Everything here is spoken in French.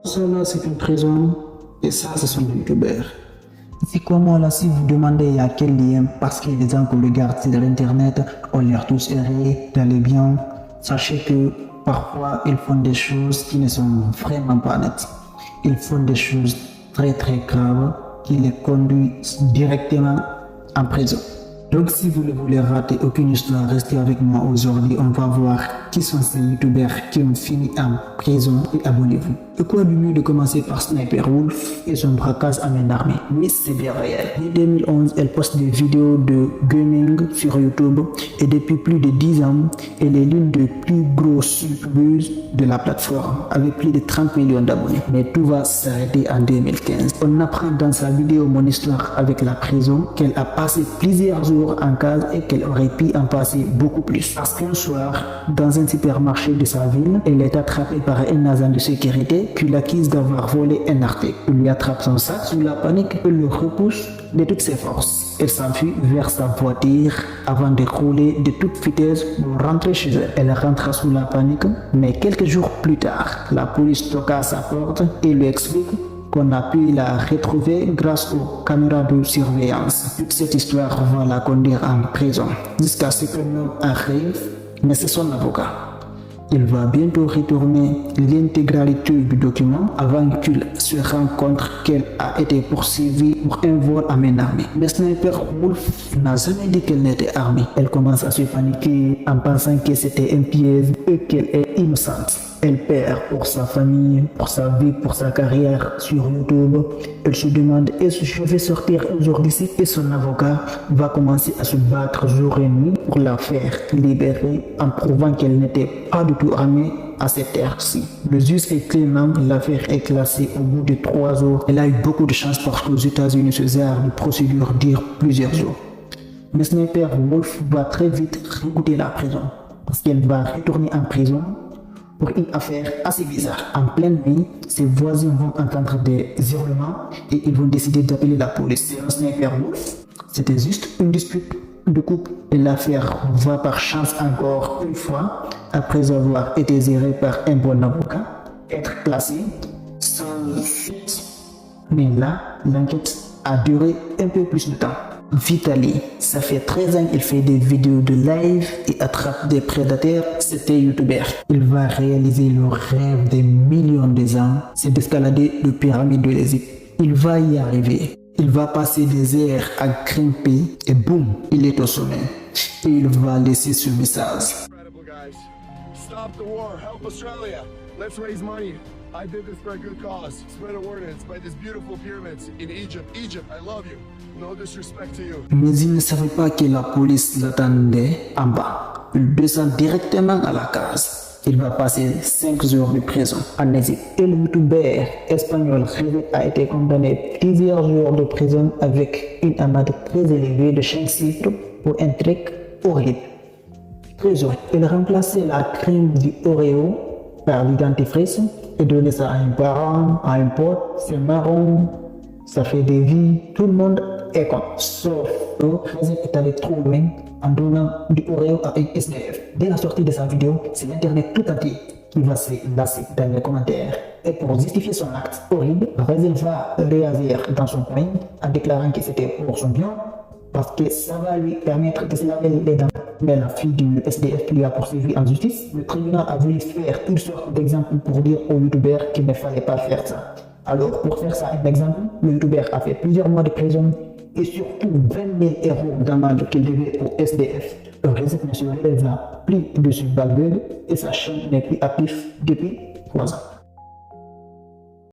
Ça là, c'est une prison et ça, ce sont des youtubeurs. C'est comment là, si vous demandez il y a quel lien, parce que les gens qui le regardent sur l'internet ont l'air tous errés, d'aller bien, sachez que parfois ils font des choses qui ne sont vraiment pas nettes. Ils font des choses très graves qui les conduisent directement en prison. Donc si vous ne voulez rater aucune histoire, restez avec moi aujourd'hui. On va voir qui sont ces youtubeurs qui ont fini en prison et abonnez-vous. Et quoi de mieux de commencer par Sniper Wolf et son braquage à main armée. Mais c'est bien réel. En 2011, elle poste des vidéos de gaming sur YouTube et depuis plus de 10 ans, elle est l'une des plus grosses youtubeuses de la plateforme avec plus de 30 millions d'abonnés. Mais tout va s'arrêter en 2015. On apprend dans sa vidéo Mon histoire avec la prison qu'elle a passé plusieurs jours en case et qu'elle aurait pu en passer beaucoup plus. Parce qu'un soir, dans un supermarché de sa ville, elle est attrapée par un agent de sécurité qui l'accuse d'avoir volé un article. Il lui attrape son sac sous la panique et le repousse de toutes ses forces. Elle s'enfuit vers sa voiture avant de rouler de toute vitesse pour rentrer chez elle. Elle rentre sous la panique, mais quelques jours plus tard, la police toque à sa porte et lui explique qu'on a pu la retrouver grâce aux caméras de surveillance. Toute cette histoire va la conduire en prison jusqu'à ce que l'homme arrive, mais c'est son avocat. Il va bientôt retourner l'intégralité du document avant qu'il se rende compte qu'elle a été poursuivie pour un vol à main armée. Mais Sniper Wolf n'a jamais dit qu'elle n'était armée. Elle commence à se paniquer en pensant que c'était un piège et qu'elle est innocente. Elle perd pour sa famille, pour sa vie, pour sa carrière sur YouTube. Elle se demande est-ce que je vais sortir un jour d'ici et son avocat va commencer à se battre jour et nuit pour la faire libérer en prouvant qu'elle n'était pas du tout armée à cette heure-ci. Le juge est clément, l'affaire est classée au bout de 3 jours. Elle a eu beaucoup de chance parce qu'aux États-Unis, ce genre de procédure dure plusieurs jours. Mais Sniper Wolf va très vite regoûter la prison parce qu'elle va retourner en prison pour une affaire assez bizarre. En pleine nuit, ses voisins vont entendre des hurlements et ils vont décider d'appeler la police. C'est un Sniper Wolf. C'était juste une dispute de couple et l'affaire va par chance encore une fois, après avoir été gérée par un bon avocat, être classée sans suite. Mais là, l'enquête a duré un peu plus de temps. Vitaly, ça fait 13 ans qu'il fait des vidéos de live et attrape des prédateurs, c'était youtubeur. Il va réaliser le rêve des millions de gens, c'est d'escalader le pyramide de l'Égypte. Il va y arriver. Il va passer des heures à grimper et boum, il est au sommet. Et il va laisser ce message. Stop the war, help Australia. Let's raise money. I did this for a good cause. Spread awareness by these beautiful pyramids in Egypt. Egypt, I love you. No disrespect to you. Mais il ne savait pas que la police l'attendait en bas. Il descend directement à la case. Il va passer 5 jours de prison en Égypte. Et le youtubeur espagnol a été condamné plusieurs jours de prison avec une amende très élevée de 5 chiffres pour un truc horrible. Très horrible. Il remplaçait la crème du Oreo par du dentifrice et donner ça à un parent, à un pote. C'est marrant, ça fait des vies, tout le monde est con. Sauf que Résident est allé trop loin en donnant du Oreo à un SDF. Dès la sortie de sa vidéo, c'est l'internet tout entier qui va se lasser dans les commentaires. Et pour justifier son acte horrible, Résident va réagir dans son coin en déclarant que c'était pour son bien parce que ça va lui permettre de se laver les dents. Mais la fille du SDF qui lui a poursuivi en justice, le tribunal a voulu faire toutes sortes d'exemples pour dire aux youtubeurs qu'il ne fallait pas faire ça. Alors, pour faire ça, un exemple, le youtubeur a fait plusieurs mois de prison et surtout 20 000 € d'amende qu'il devait au SDF. Le réseau ne se relève plus de ce bagueule et sa chaîne n'est plus active depuis 3 ans.